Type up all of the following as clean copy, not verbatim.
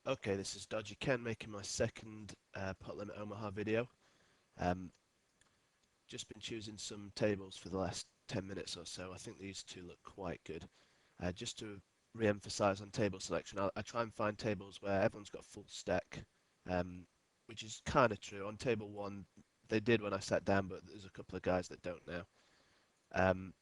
Okay, this is Dodgy Ken making my second pot limit Omaha video. Um, just been choosing some tables for the last 10 minutes or so. I think these two look quite good. Just to re-emphasize on table selection, I try and find tables where everyone's got a full stack, which is kind of true. On table one, they did when I sat down, but there's a couple of guys that don't now. Um,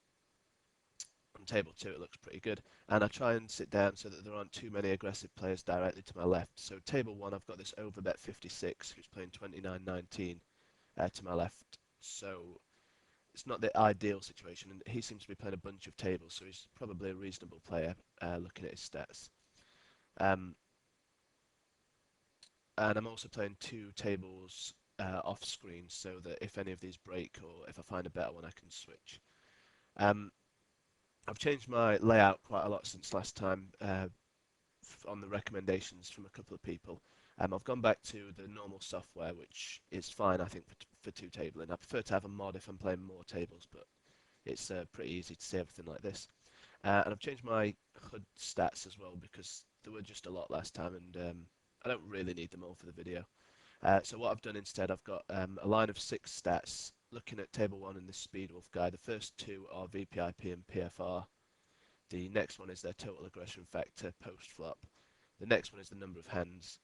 on table two, it looks pretty good. And I try and sit down so that there aren't too many aggressive players directly to my left. So table one, I've got this overbet 56 who's playing 29-19 to my left. So it's not the ideal situation, and he seems to be playing a bunch of tables, so he's probably a reasonable player looking at his stats. Um, and I'm also playing two tables off screen so that if any of these break or if I find a better one, I can switch. Um, I've changed my layout quite a lot since last time on the recommendations from a couple of people. I've gone back to the normal software, which is fine, I think, for two tabling. I prefer to have a mod if I'm playing more tables, but it's pretty easy to see everything like this. And I've changed my HUD stats as well because there were just a lot last time, and I don't really need them all for the video. So what I've done instead, I've got a line of 6 stats looking at table 1 in this Speedwolf guy. The first two are VPIP and PFR. The next one is their total aggression factor post-flop. The next one is the number of hands.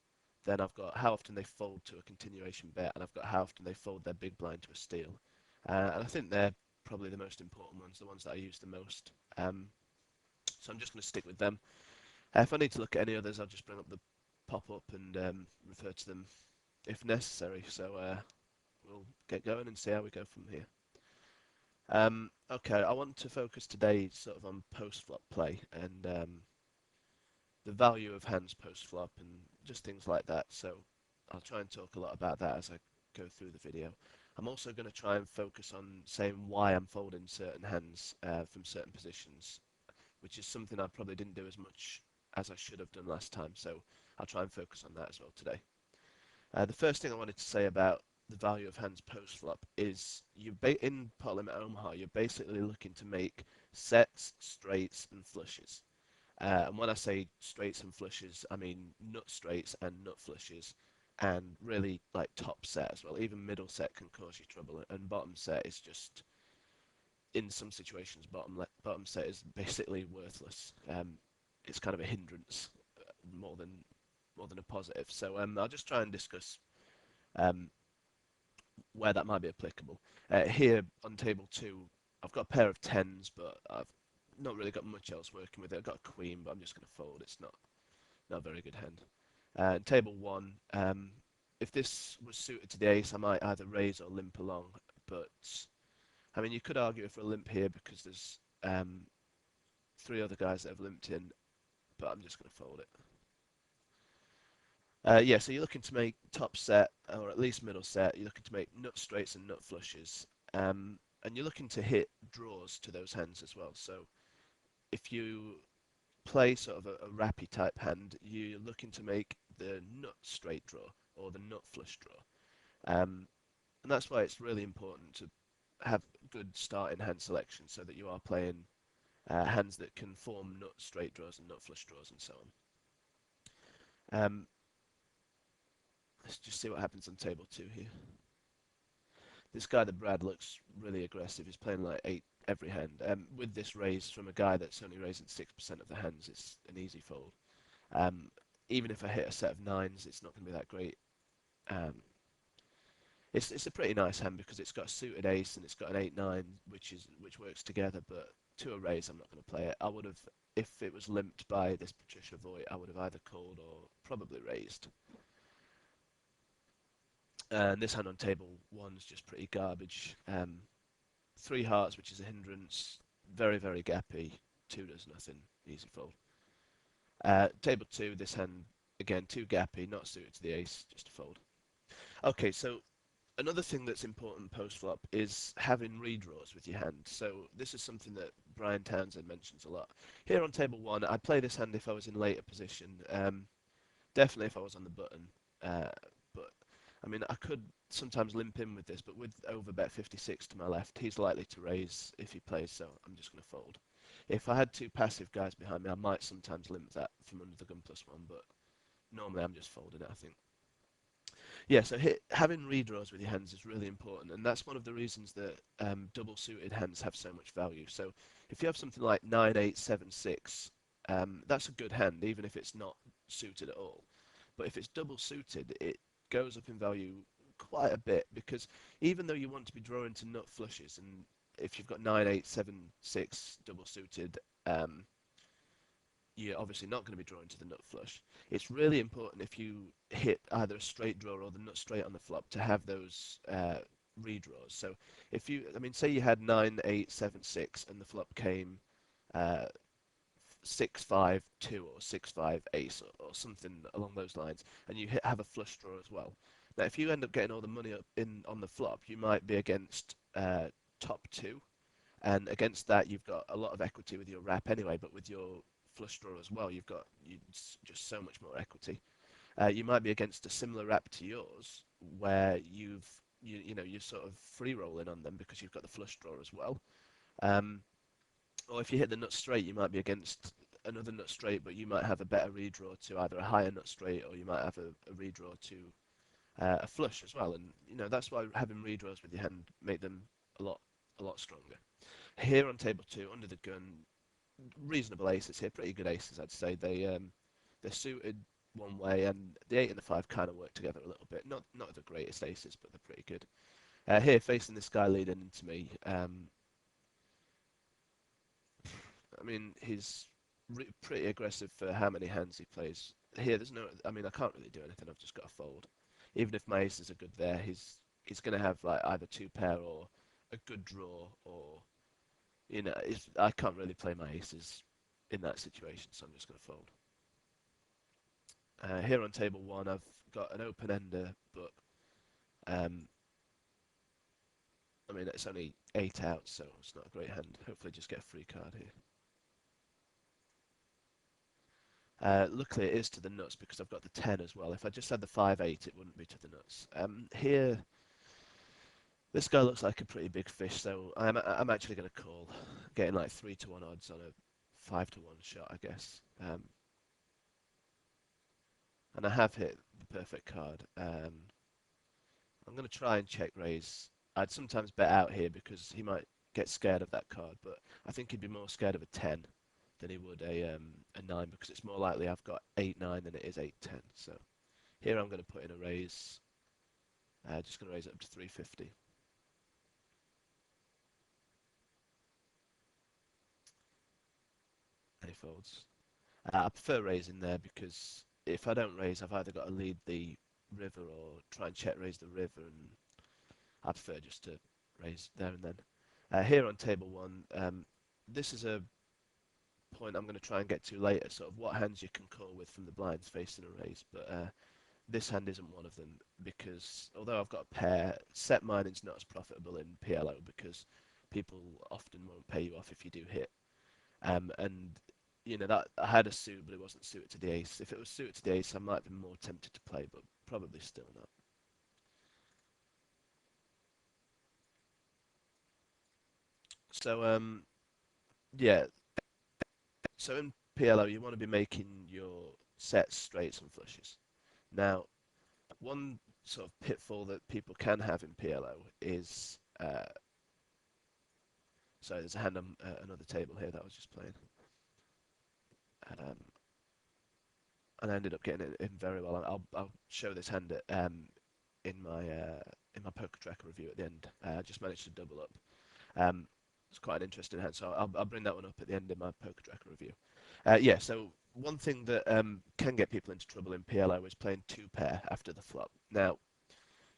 Then I've got how often they fold to a continuation bet, and I've got how often they fold their big blind to a steal. And I think they're probably the most important ones, the ones that I use the most. So I'm just going to stick with them. If I need to look at any others, I'll just bring up the pop-up and refer to them if necessary. So we'll get going and see how we go from here. Okay, I want to focus today sort of on post-flop play and the value of hands post-flop and just things like that. So I'll try and talk a lot about that as I go through the video. I'm also going to try and focus on saying why I'm folding certain hands from certain positions, which is something I probably didn't do as much as I should have done last time. So I'll try and focus on that as well today. The first thing I wanted to say about the value of hands post flop is in pot limit Omaha, you're basically looking to make sets, straights, and flushes. And when I say straights and flushes, I mean nut straights and nut flushes, and really like top set as well. Even middle set can cause you trouble, and bottom set is just in some situations bottom set is basically worthless. It's kind of a hindrance more than a positive. So I'll just try and discuss um, where that might be applicable. Here on table two, I've got a pair of tens, but I've not really got much else working with it. I've got a queen, but I'm just going to fold. It's not a very good hand. Table one, if this was suited to the ace, I might either raise or limp along. But I mean, you could argue for a limp here because there's 3 other guys that have limped in, but I'm just going to fold it. Yeah, so you're looking to make top set, or at least middle set. You're looking to make nut straights and nut flushes. And you're looking to hit draws to those hands as well. So if you play sort of a rappy type hand, you're looking to make the nut straight draw or the nut flush draw. And that's why it's really important to have good starting hand selection so that you are playing hands that can form nut straight draws and nut flush draws and so on. Let's just see what happens on table 2 here. This guy, the Brad, looks really aggressive. He's playing like 8 every hand. With this raise from a guy that's only raising 6% of the hands, it's an easy fold. Even if I hit a set of 9s, it's not going to be that great. It's a pretty nice hand because it's got a suited ace and it's got an 8-9, which works together. But to a raise, I'm not going to play it. I would have, if it was limped by this Patricia Voigt, I would have either called or probably raised. And this hand on table 1's just pretty garbage. 3 hearts, which is a hindrance, very, very gappy. 2 does nothing, easy fold. Table 2, this hand, again, too gappy, not suited to the ace, just a fold. Okay, so another thing that's important post-flop is having redraws with your hand. So this is something that Brian Townsend mentions a lot. Here on table 1, I'd play this hand if I was in later position. Definitely if I was on the button. But I mean, I could sometimes limp in with this, but with overbet 56 to my left, he's likely to raise if he plays, so I'm just going to fold. If I had 2 passive guys behind me, I might sometimes limp that from under the gun +1, but normally I'm just folding it, I think. Yeah, so having redraws with your hands is really important, and that's one of the reasons that double suited hands have so much value. So if you have something like 9, 8, 7, 6, that's a good hand, even if it's not suited at all. But if it's double suited, it goes up in value quite a bit because even though you want to be drawing to nut flushes, and if you've got 9, 8, 7, 6 double suited, you're obviously not going to be drawing to the nut flush. It's really important if you hit either a straight draw or the nut straight on the flop to have those redraws. So if you, I mean, say you had 9, 8, 7, 6 and the flop came uh, 6, 5, 2 or 6, 5, ace or something along those lines, and you have a flush draw as well. Now, if you end up getting all the money up in on the flop, you might be against top two, and against that you've got a lot of equity with your wrap anyway, but with your flush draw as well, you've got just so much more equity. You might be against a similar wrap to yours, where you're sort of free rolling on them because you've got the flush draw as well. Um, or if you hit the nut straight, you might be against another nut straight, but you might have a better redraw to either a higher nut straight, or you might have a redraw to a flush as well. And that's why having redraws with your hand make them a lot stronger. Here on table two, under the gun, reasonable aces here, pretty good aces, I'd say. They're suited one way, and the 8 and the 5 kind of work together a little bit. Not the greatest aces, but they're pretty good. Here, facing this guy leading into me, I mean, he's pretty aggressive for how many hands he plays. Here, there's no, I mean, I can't really do anything. I've just got to fold. Even if my aces are good there, he's going to have like either two pair or a good draw, or I can't really play my aces in that situation, so I'm just going to fold. Here on table one, I've got an open ender, but I mean, it's only 8 outs, so it's not a great hand. Hopefully, just get a free card here. Luckily, it is to the nuts because I've got the 10 as well. If I just had the 5-8, it wouldn't be to the nuts. Here, this guy looks like a pretty big fish, so I'm actually going to call, getting like 3-1 odds on a 5-1 shot, I guess. And I have hit the perfect card. I'm going to try and check raise. I'd sometimes bet out here because he might get scared of that card, but I think he'd be more scared of a 10 than he would a 9, because it's more likely I've got 8-9 than it is 8-10. So here I'm going to put in a raise. Just going to raise it up to 350. And he folds. I prefer raising there because if I don't raise, I've either got to lead the river or try and check raise the river, and I prefer just to raise there and then. Here on table one, this is a point I'm going to try and get to later, sort of what hands you can call with from the blinds facing a raise, but this hand isn't one of them because although I've got a pair, set mining's not as profitable in PLO because people often won't pay you off if you do hit. And that I had a suit, but it wasn't suited to the ace. If it was suited to the ace, I might have been more tempted to play, but probably still not. So yeah. So in PLO, you want to be making your sets straights and flushes. Now, one sort of pitfall that people can have in PLO is sorry, there's a hand on another table here that I was just playing. Um, and I ended up getting it in very well. I'll show this hand in my poker tracker review at the end. I just managed to double up. It's quite an interesting hand, so I'll bring that one up at the end of my poker tracker review. Yeah, so one thing that can get people into trouble in PLO is playing two pair after the flop. Now,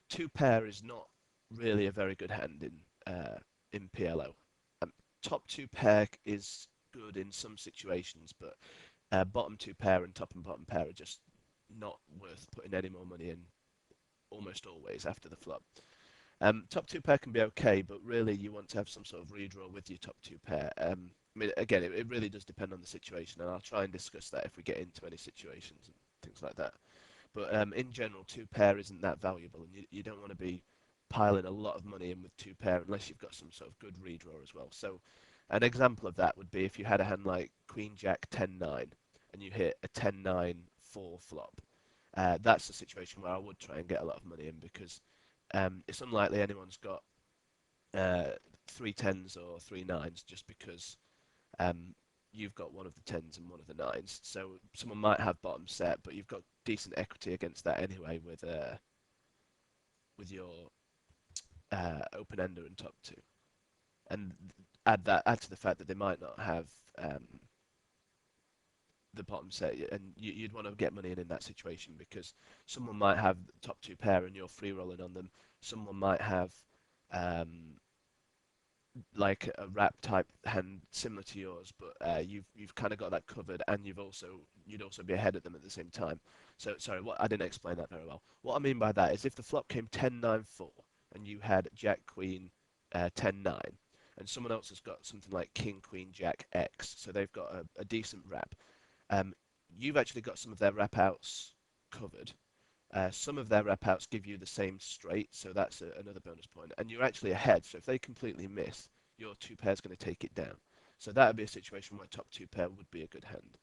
two pair is not really a very good hand in PLO. Top two pair is good in some situations, but bottom two pair and top and bottom pair are just not worth putting any more money in almost always after the flop. Top two pair can be okay, but really you want to have some sort of redraw with your top two pair. I mean, again, it really does depend on the situation, and I'll try and discuss that if we get into any situations and things like that. But in general, two pair isn't that valuable, and you don't want to be piling a lot of money in with two pair unless you've got some sort of good redraw as well. So an example of that would be if you had a hand like Queen Jack 10-9 and you hit a 10-9 4 flop. that's a situation where I would try and get a lot of money in because it's unlikely anyone's got uh, three tens or three nines just because um, you've got one of the tens and one of the nines. So someone might have bottom set, but you've got decent equity against that anyway with your open ender and top two, and add to the fact that they might not have um, the bottom set, and you'd want to get money in that situation because someone might have the top two pair and you're free rolling on them. Someone might have um, like a wrap type hand similar to yours, but you've kind of got that covered, and you'd also be ahead of them at the same time. So sorry, what I didn't explain that very well. What I mean by that is if the flop came 10-9-4 and you had Jack Queen 10-9, and someone else has got something like King Queen Jack X, so they've got a decent wrap. Um, you've actually got some of their wrap outs covered. Some of their rep outs give you the same straight, so that's another bonus point. And you're actually ahead, so if they completely miss, your two pair's going to take it down. So that would be a situation where top two pair would be a good hand.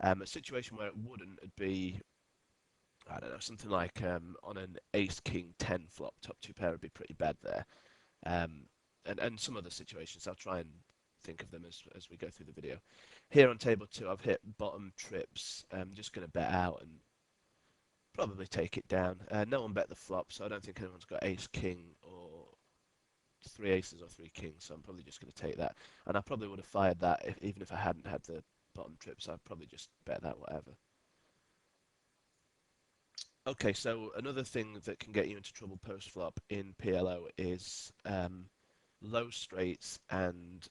A situation where it wouldn't would be, I don't know, something like on an ace king 10 flop, top two pair would be pretty bad there. Um, and some other situations, I'll try and think of them as we go through the video. Here on table two, I've hit bottom trips. I'm just going to bet out and probably take it down. No one bet the flop, so I don't think anyone's got ace king or three aces or three kings, so I'm probably just going to take that. And I probably would have fired that even if I hadn't had the bottom trips. I'd probably just bet that whatever. Okay, so another thing that can get you into trouble post flop in PLO is low straights and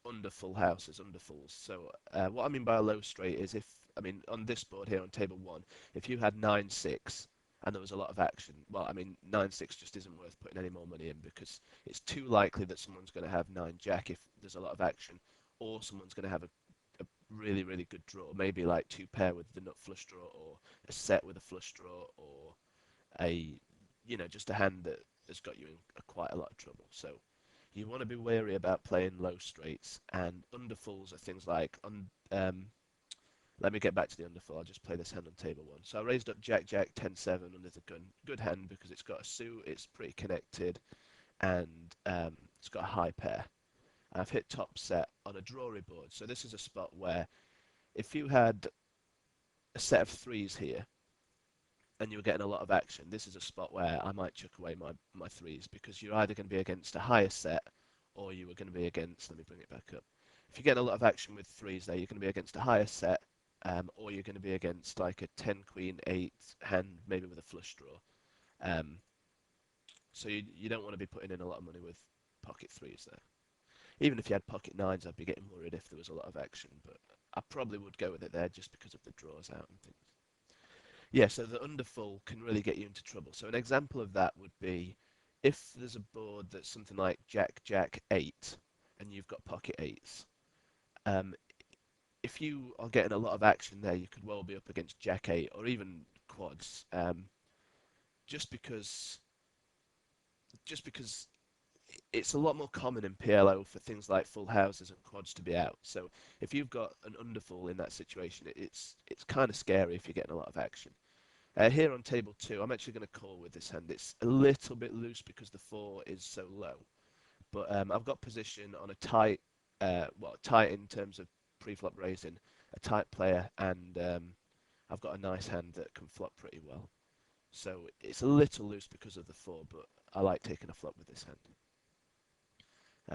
under full houses, under fulls. So what I mean by a low straight is I mean, on this board here on table one, if you had 9-6 and there was a lot of action, well, I mean, 9-6 just isn't worth putting any more money in because it's too likely that someone's going to have 9-jack if there's a lot of action, or someone's going to have a really, really good draw, maybe like two pair with the nut flush draw, or a set with a flush draw, or just a hand that has got you in quite a lot of trouble. So you want to be wary about playing low straights, and underfulls are things like let me get back to the underfull. I'll just play this hand on table one. So I raised up Jack Jack 10-7 under the gun. Good hand because it's got a suit, it's pretty connected, and it's got a high pair. And I've hit top set on a drawy board. So this is a spot where if you had a set of threes here and you were getting a lot of action, this is a spot where I might chuck away my threes because you're either going to be against a higher set or you were going to be against, let me bring it back up. If you're getting a lot of action with threes there, you're going to be against a higher set, or you're going to be against like a 10 queen 8 hand, maybe with a flush draw. So you don't want to be putting in a lot of money with pocket threes there. Even if you had pocket nines, I'd be getting worried if there was a lot of action, but I probably would go with it there just because of the draws out and things. Yeah, so the underfull can really get you into trouble. So an example of that would be if there's a board that's something like Jack Jack 8 and you've got pocket eights. Um, if you are getting a lot of action there, you could well be up against Jack 8 or even quads. Just because just because it's a lot more common in PLO for things like full houses and quads to be out. So if you've got an underfull in that situation, it's kind of scary if you're getting a lot of action. Here on table two, I'm actually going to call with this hand. It's a little bit loose because the four is so low, but I've got position on a tight, tight in terms of pre-flop raising, a tight player, and I've got a nice hand that can flop pretty well. So it's a little loose because of the four, but I like taking a flop with this hand.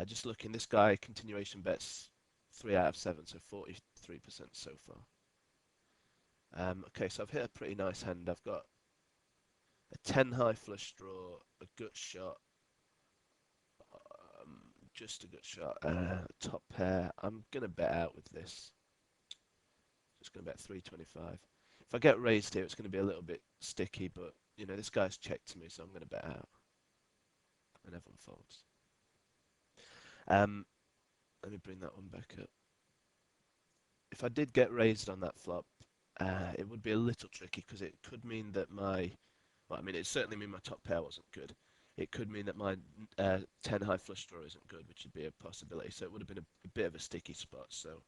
Just looking, this guy continuation bets 3 out of 7, so 43% so far. Okay, so I've hit a pretty nice hand. I've got a 10 high flush draw, a gut shot, just a gut shot, top pair. I'm going to bet out with this. Just going to bet 325. If I get raised here, it's going to be a little bit sticky, but, this guy's checked to me, so I'm going to bet out. And everyone folds. Let me bring that one back up. If I did get raised on that flop, it would be a little tricky because it could mean that it certainly mean my top pair wasn't good. It could mean that my 10 high flush draw isn't good, which would be a possibility. So it would have been a bit of a sticky spot. So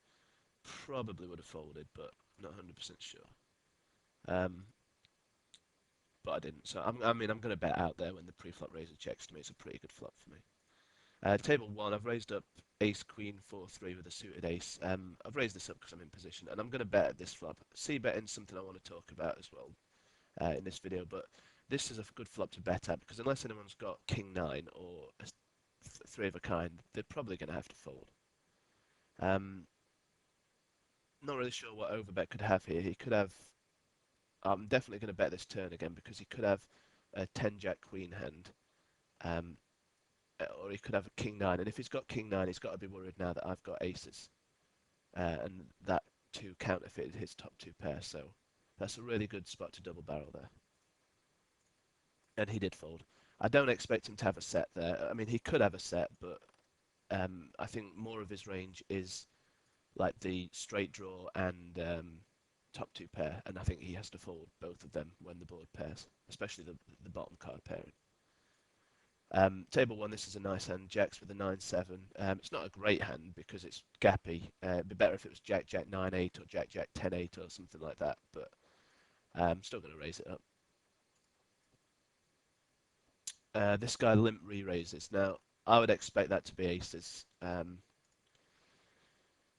probably would have folded, but not 100% sure. but I didn't. So I mean, I'm going to bet out there when the pre-flop raiser checks to me. It's a pretty good flop for me. Table 1, I've raised up ace, queen, 4-3 with a suited ace. I've raised this up because I'm in position, and I'm going to bet at this flop. C-betting something I want to talk about as well in this video, but this is a good flop to bet at because unless anyone's got king 9 or a 3 of a kind, they're probably going to have to fold. Not really sure what overbet could have here. He could have. I'm definitely going to bet this turn again because he could have a 10 jack queen hand, or he could have a king 9. And if he's got king 9, he's got to be worried now that I've got aces, and that too counterfeited his top 2 pairs. So that's a really good spot to double barrel there. And he did fold. I don't expect him to have a set there. I mean, he could have a set, but I think more of his range is like the straight draw and top 2 pair, and I think he has to fold both of them when the board pairs, especially the bottom card pairing. Table 1, this is a nice hand, jacks with a 9-7. It's not a great hand because it's gappy. It'd be better if it was jack, jack 9-8 or jack, jack 10-8 or something like that, but I'm still going to raise it up. This guy limp re-raises. Now, I would expect that to be aces.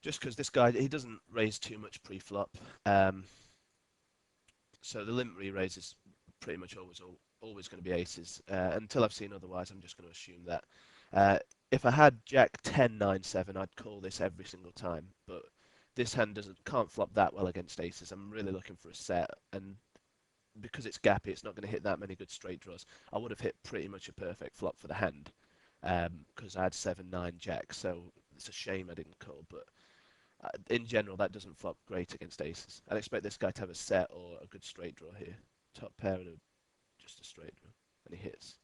Just because this guy, he doesn't raise too much pre-flop. So the limp re-raise is pretty much always going to be aces. Until I've seen otherwise, I'm just going to assume that. If I had jack 10-9-7, I'd call this every single time. But this hand can't flop that well against aces. I'm really looking for a set, and because it's gappy, it's not going to hit that many good straight draws. I would have hit pretty much a perfect flop for the hand because I had 7-9 jack. So it's a shame I didn't call, but in general, that doesn't flop great against aces. I'd expect this guy to have a set or a good straight draw here. Top pair and just a straight draw, and he hits.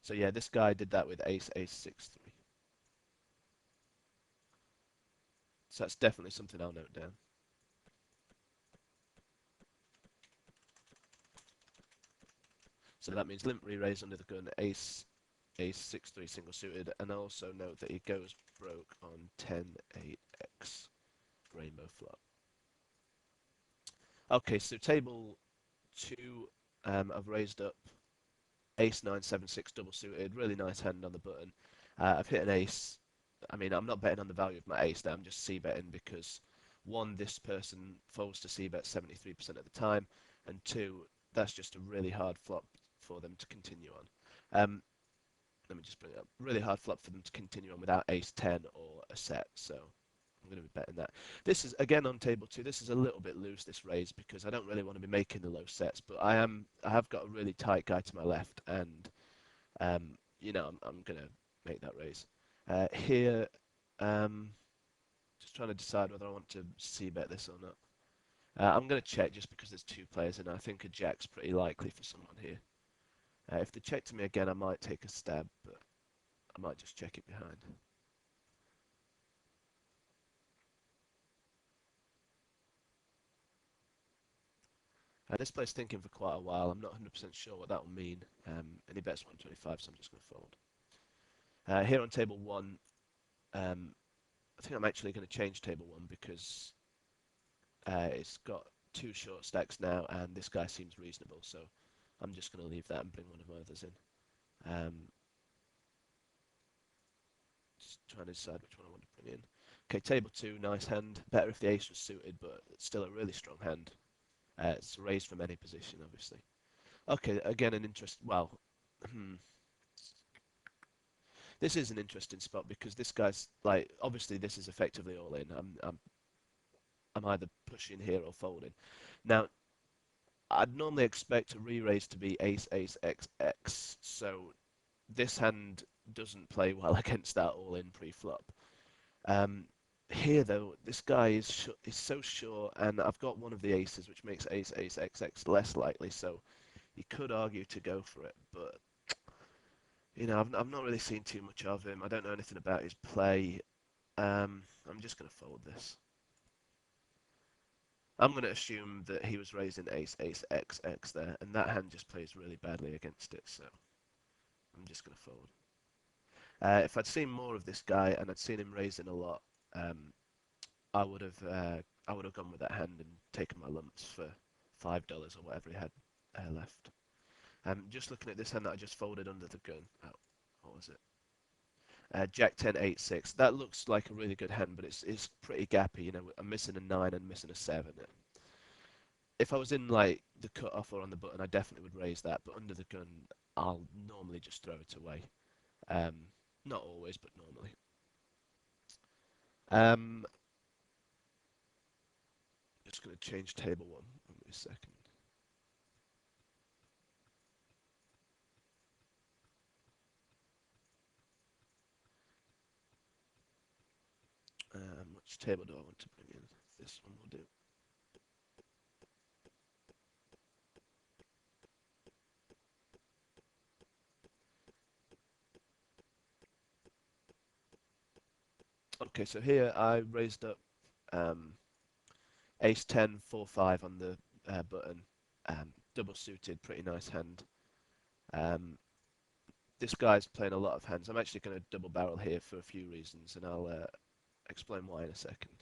So yeah, this guy did that with ace, ace, 6-3. So that's definitely something I'll note down. So that means limp re-raise under the gun, ace, ace, 6-3 single suited, and also note that he goes broke on 10-8x rainbow flop. Okay, so table 2, I've raised up ace 9-7-6 double suited, really nice hand on the button. I've hit an ace. I mean, I'm not betting on the value of my ace there, I'm just c-betting because 1, this person folds to c-bet 73% of the time, and 2, that's just a really hard flop for them to continue on. Let me just bring it up. Really hard flop for them to continue on without ace 10 or a set, so I'm going to be betting that. This is, again, on table 2, this is a little bit loose, this raise, because I don't really want to be making the low sets, but I have got a really tight guy to my left, and, you know, I'm going to make that raise. Here, just trying to decide whether I want to c-bet this or not. I'm going to check just because there's 2 players, and I think a jack's pretty likely for someone here. If they check to me again, I might take a stab, but I might just check it behind. This player's thinking for quite a while. I'm not 100% sure what that will mean. And he bets 125, so I'm just going to fold. Here on table 1, I think I'm actually going to change table 1 because it's got 2 short stacks now, and this guy seems reasonable, so I'm just going to leave that and bring one of my others in. Just trying to decide which one I want to bring in. Okay, table 2, nice hand. Better if the ace was suited, but it's still a really strong hand. It's raised from any position, obviously. Okay, again, an interest. Well, this is an interesting spot because this guy's like, obviously, this is effectively all in. I'm either pushing here or folding. Now, I'd normally expect a re-raise to be ace, ace, x, x. So this hand doesn't play well against that all-in pre-flop. Here, though, this guy is so sure, and I've got one of the aces, which makes ace, ace, x, x less likely. So you could argue to go for it, but you know, I've not really seen too much of him. I don't know anything about his play. I'm just going to fold this. I'm going to assume that he was raising ace, ace, x, x there, and that hand just plays really badly against it, so I'm just going to fold. If I'd seen more of this guy and I'd seen him raising a lot, I would have gone with that hand and taken my lumps for $5 or whatever he had left. Just looking at this hand that I just folded under the gun. Oh, what was it? Jack 10 8 6. That looks like a really good hand, but it's pretty gappy. You know, I'm missing a 9 and missing a 7. If I was in like the cutoff or on the button, I definitely would raise that. But under the gun, I'll normally just throw it away. Um, Not always, but normally. Um, just going to change table one. Give me a second. Which table do I want to bring in? This one will do. Okay, so here I raised up um, Ace 10 4 5 on the button. Double suited, pretty nice hand. Um, this guy's playing a lot of hands. I'm actually going to double barrel here for a few reasons, and I'll explain why in a second.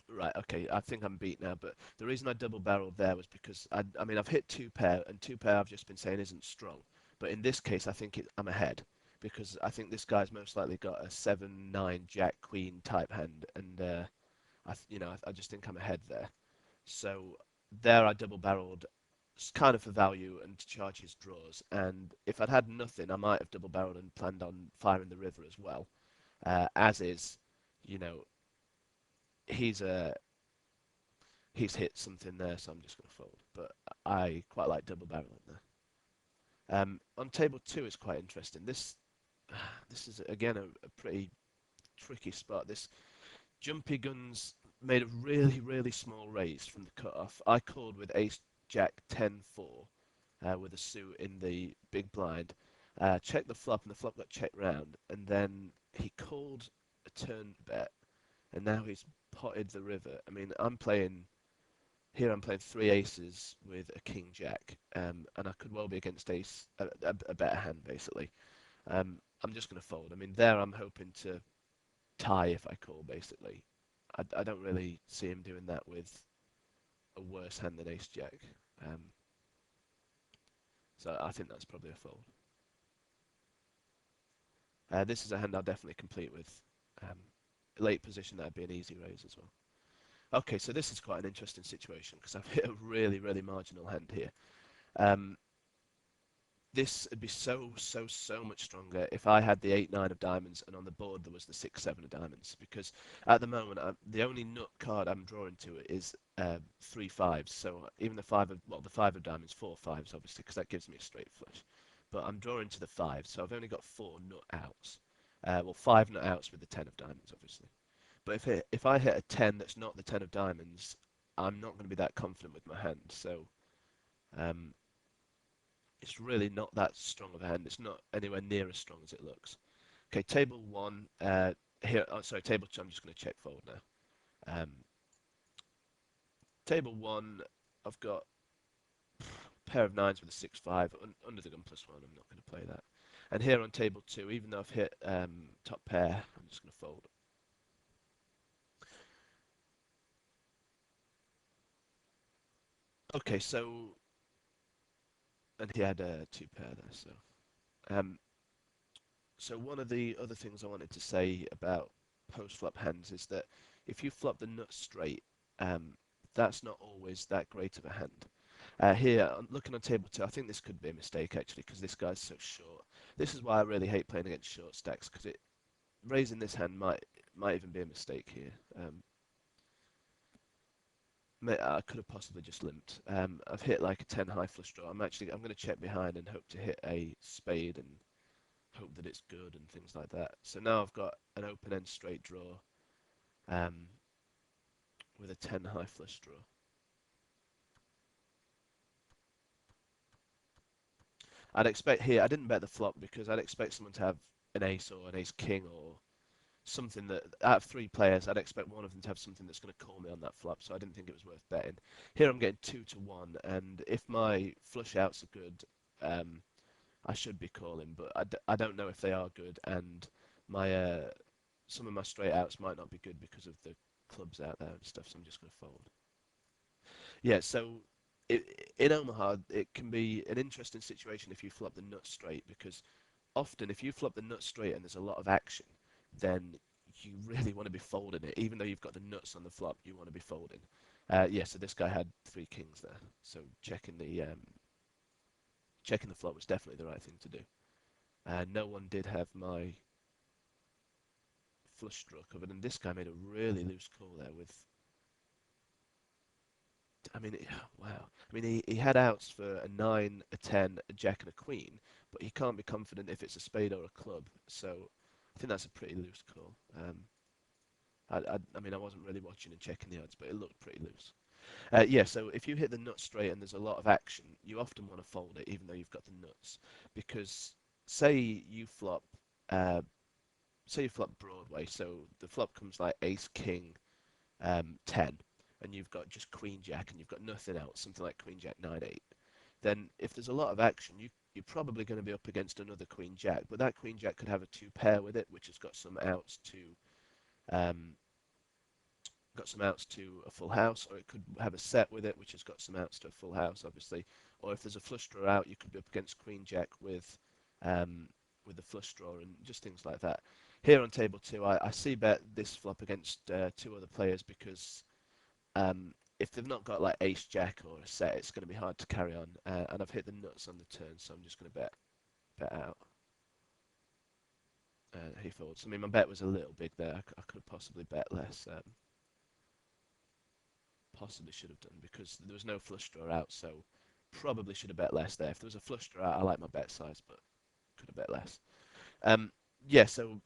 Right, okay, I think I'm beat now, but the reason I double barreled there was because I mean, I've hit two pair, and two pair I've just been saying isn't strong. But in this case, I think I'm ahead because I think this guy's most likely got a 7 9 Jack Queen type hand, and I just think I'm ahead there. So there I double barreled kind of for value and to charge his draws. And if I'd had nothing, I might have double barreled and planned on firing the river as well. As is, you know, he's a he's hit something there, so I'm just going to fold. But I quite like double barreling there. On table two, it's quite interesting. This is again a pretty tricky spot. This jumpy guns made a really small raise from the cutoff. I called with Ace Jack 10 4 with a suit in the big blind. Checked the flop, and the flop got checked round, and then he called a turn bet, and now he's potted the river. I mean, I'm playing three aces with a king jack, and I could well be against a better hand basically. I'm just going to fold. I mean, there I'm hoping to tie if I call basically. I don't really see him doing that with a worse hand than ace jack. Um, so I think that's probably a fold. This is a hand I'll definitely complete with. Um, Late position, that'd be an easy raise as well. Okay, so this is quite an interesting situation because I've hit a really marginal hand here. Um, this would be so much stronger if I had the 8 9 of diamonds and on the board there was the 6 7 of diamonds, because at the moment the only nut card I'm drawing to it is 3 5s. So even the 5 of diamonds, 4 5s obviously, because that gives me a straight flush, but I'm drawing to the 5, so I've only got 4 nut outs. Well, 5 nut outs with the 10 of diamonds obviously. But if I hit a 10 that's not the 10 of diamonds, I'm not going to be that confident with my hand. So um, it's really not that strong of a hand. It's not anywhere near as strong as it looks. Okay, table one. Here, oh, sorry, table two. I'm just going to check fold now. Table one, I've got a pair of nines with a 6 5 under the gun plus one. I'm not going to play that. And here on table two, even though I've hit top pair, I'm just going to fold. Okay, so and he had a two pair there, so um, so one of the other things I wanted to say about post-flop hands is that if you flop the nut straight, um, that's not always that great of a hand. Here, looking on table two, I think this could be a mistake actually because this guy's so short. This is why I really hate playing against short stacks because raising this hand might even be a mistake here. I could have possibly just limped. I've hit like a 10 high flush draw. I'm going to check behind and hope to hit a spade and hope that it's good and things like that. So now I've got an open end straight draw um, with a 10 high flush draw. I'd expect here, I didn't bet the flop because I'd expect someone to have an ace or an ace king or something that, out of three players, I'd expect one of them to have something that's going to call me on that flop, so I didn't think it was worth betting. Here I'm getting 2 to 1, and if my flush outs are good, I should be calling, but I don't know if they are good, and my some of my straight outs might not be good because of the clubs out there and stuff, so I'm just going to fold. Yeah, so in Omaha, it can be an interesting situation if you flop the nut straight, because often if you flop the nut straight and there's a lot of action, then you really want to be folding it. Even though you've got the nuts on the flop, you want to be folding. Yeah, so this guy had three kings there. So checking the flop was definitely the right thing to do. No one did have my flush draw covered, and this guy made a really loose call there with. I mean, wow. I mean, he had outs for a 9, a 10, a jack, and a queen, but he can't be confident if it's a spade or a club. So I think that's a pretty loose call. I mean, I wasn't really watching and checking the odds, but it looked pretty loose. Yeah, so if you hit the nut straight and there's a lot of action, you often want to fold it, even though you've got the nuts, because say you flop, uh, say you flop Broadway, so the flop comes like Ace King 10, and you've got just Queen Jack, and you've got nothing else, something like Queen Jack 9 8. Then if there's a lot of action, you're probably going to be up against another Queen Jack, but that Queen Jack could have a two pair with it, which has um, got some outs to a full house, or it could have a set with it, which has got some outs to a full house, obviously. Or if there's a flush draw out, you could be up against Queen Jack um, with the flush draw and just things like that. Here on table two, I see bet this flop against two other players because if they've not got like Ace Jack or a set, it's going to be hard to carry on. And I've hit the nuts on the turn, so I'm just going to bet out. He folds. I mean, my bet was a little big there. I could have possibly bet less. Possibly should have done because there was no flush draw out, so probably should have bet less there. If there was a flush draw out, I like my bet size, but could have bet less. Um, yeah, so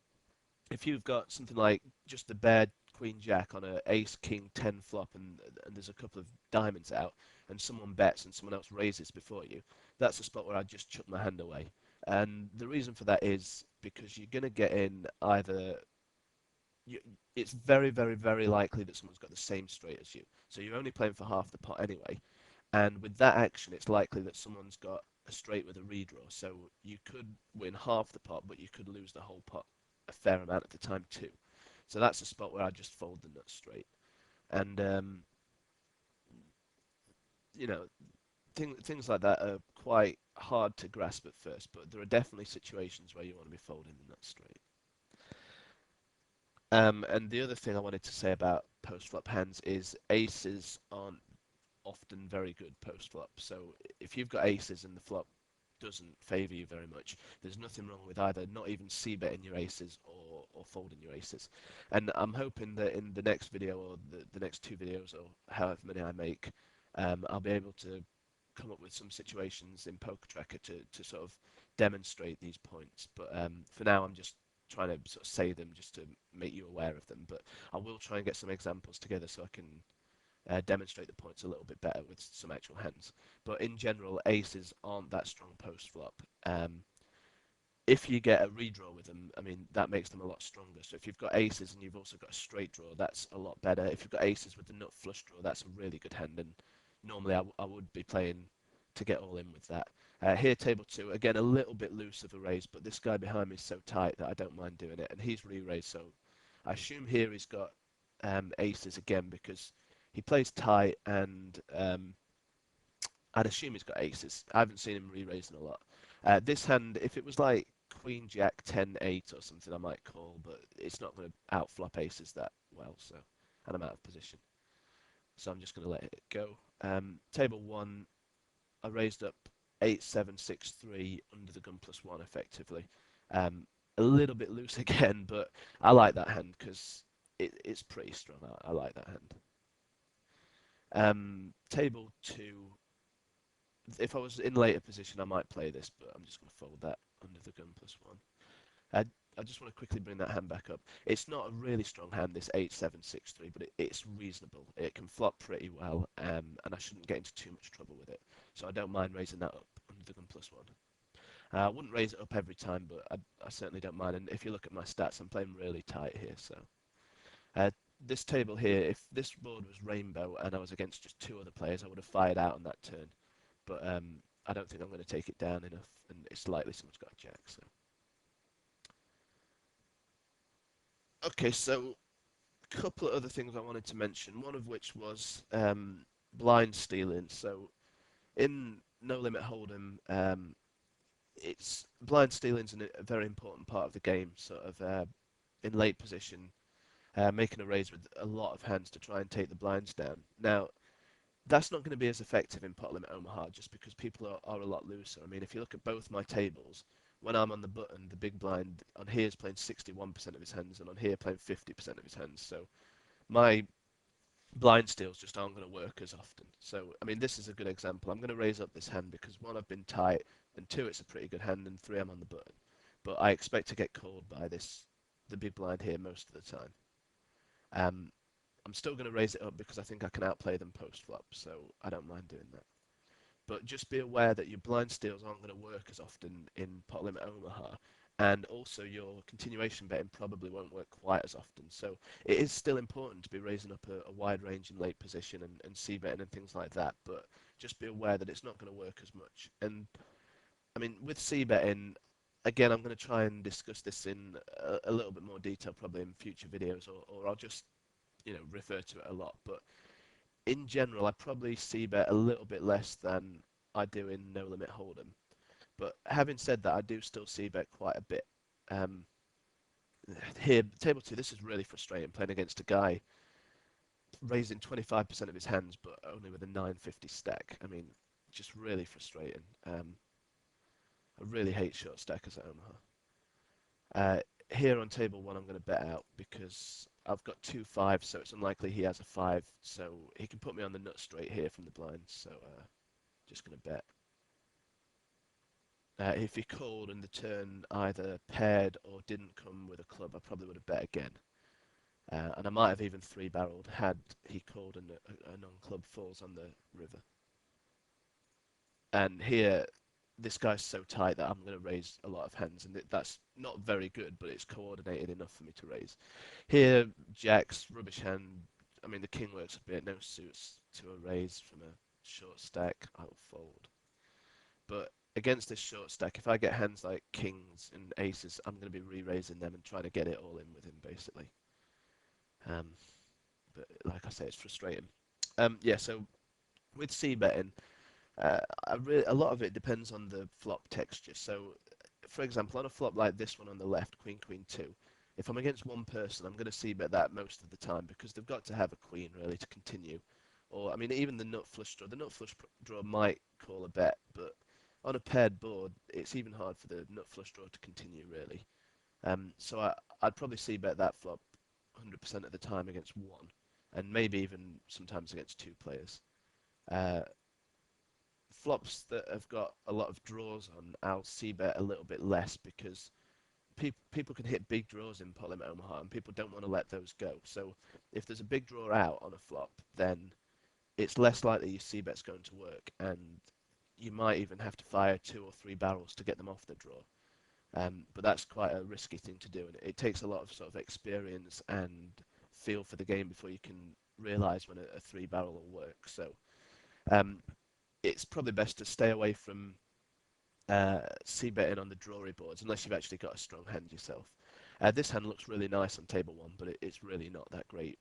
if you've got something like just a bare Queen Jack on a Ace King 10 flop and there's a couple of diamonds out and someone bets and someone else raises before you, that's a spot where I'd just chuck my hand away. And the reason for that is because you're going to get in either you, it's very, very, very likely that someone's got the same straight as you. So you're only playing for half the pot anyway. And with that action, it's likely that someone's got a straight with a redraw. So you could win half the pot, but you could lose the whole pot a fair amount at the time too. So that's a spot where I just fold the nut straight. And you know, things like that are quite hard to grasp at first, but there are definitely situations where you want to be folding the nut straight. And the other thing I wanted to say about post flop hands is aces aren't often very good post flop. So if you've got aces and the flop doesn't favour you very much, there's nothing wrong with either not even c-betting your aces or folding your aces. And I'm hoping that in the next video or the next two videos or however many I make, I'll be able to come up with some situations in Poker Tracker to sort of demonstrate these points. But for now, I'm just trying to sort of say them just to make you aware of them. But I will try and get some examples together so I can demonstrate the points a little bit better with some actual hands. But in general, aces aren't that strong post flop. If you get a redraw with them, I mean, that makes them a lot stronger. So if you've got aces and you've also got a straight draw, that's a lot better. If you've got aces with the nut flush draw, that's a really good hand. And normally I would be playing to get all in with that. Here, table two, again, a little bit loose of a raise, but this guy behind me is so tight that I don't mind doing it. And he's re-raised, so I assume here he's got aces again because he plays tight and I'd assume he's got aces. I haven't seen him re-raising a lot. This hand, if it was like Queen Jack 10-8 or something, I might call, but it's not going to outflop aces that well, so and I'm out of position. So I'm just going to let it go. Table one, I raised up 8-7-6-3 under the gun plus one effectively. A little bit loose again, but I like that hand because it's pretty strong. I like that hand. Table two, if I was in later position, I might play this, but I'm just going to fold that under the gun plus one. I just want to quickly bring that hand back up. It's not a really strong hand, this 8-7-6-3, but it's reasonable. It can flop pretty well, and I shouldn't get into too much trouble with it. So I don't mind raising that up under the gun plus one. I wouldn't raise it up every time, but I certainly don't mind. And if you look at my stats, I'm playing really tight here. So this table here, if this board was rainbow and I was against just two other players, I would have fired out on that turn. But I don't think I'm going to take it down enough, and it's likely someone's got a jack. So okay, so a couple of other things I wanted to mention. One of which was blind stealing. So in No Limit Hold'em, it's blind stealing's a very important part of the game. Sort of in late position, making a raise with a lot of hands to try and take the blinds down. Now, that's not going to be as effective in Pot Limit Omaha just because people are a lot looser. I mean, if you look at both my tables, when I'm on the button, the big blind on here is playing 61% of his hands, and on here playing 50% of his hands. So my blind steals just aren't going to work as often. So, I mean, this is a good example. I'm going to raise up this hand because one, I've been tight, and two, it's a pretty good hand, and three, I'm on the button. But I expect to get called by the big blind here most of the time. Um, I'm still going to raise it up because I think I can outplay them post flop, so I don't mind doing that. But just be aware that your blind steals aren't going to work as often in Pot Limit Omaha, and also your continuation betting probably won't work quite as often. So it is still important to be raising up a wide range in late position and C betting and things like that, but just be aware that it's not going to work as much. And I mean, with C betting, again, I'm going to try and discuss this in a little bit more detail probably in future videos, or I'll just refer to it a lot. But in general, I probably C bet a little bit less than I do in No Limit Hold'em. But having said that, I do still C bet quite a bit. Um, Here, table two, this is really frustrating playing against a guy raising 25% of his hands, but only with a 950 stack. I mean, just really frustrating. I really hate short stackers at Omaha. Here on table one, I'm going to bet out because I've got 2 5s, so it's unlikely he has a 5, so he can put me on the nut straight here from the blinds. So just going to bet. If he called and the turn either paired or didn't come with a club, I probably would have bet again. And I might have even three-barreled had he called and a non-club falls on the river. And here, this guy's so tight that I'm going to raise a lot of hands, and that's not very good, but it's coordinated enough for me to raise. Here, Jack's rubbish hand. I mean, the king works a bit, no suits to a raise from a short stack. I'll fold. But against this short stack, if I get hands like kings and aces, I'm going to be re-raising them and trying to get it all in with him, basically. Um, but like I say, it's frustrating. Yeah, so with C betting, a lot of it depends on the flop texture. So, for example, on a flop like this one on the left, Queen Queen 2, if I'm against one person, I'm going to C bet that most of the time because they've got to have a queen really to continue. Or, I mean, even the nut flush draw. The nut flush draw might call a bet, but on a paired board, it's even hard for the nut flush draw to continue really. So I'd probably C bet that flop 100% of the time against one, and maybe even sometimes against two players. Uh, Flops that have got a lot of draws on, I'll C bet a little bit less because people can hit big draws in Pot Limit Omaha, and people don't want to let those go. So if there's a big draw out on a flop, then it's less likely your C bet's going to work, and you might even have to fire 2 or 3 barrels to get them off the draw. But that's quite a risky thing to do, and it takes a lot of sort of experience and feel for the game before you can realise when a 3 barrel will work. So um, it's probably best to stay away from C betting on the drawy boards unless you've actually got a strong hand yourself. This hand looks really nice on table one, but it's really not that great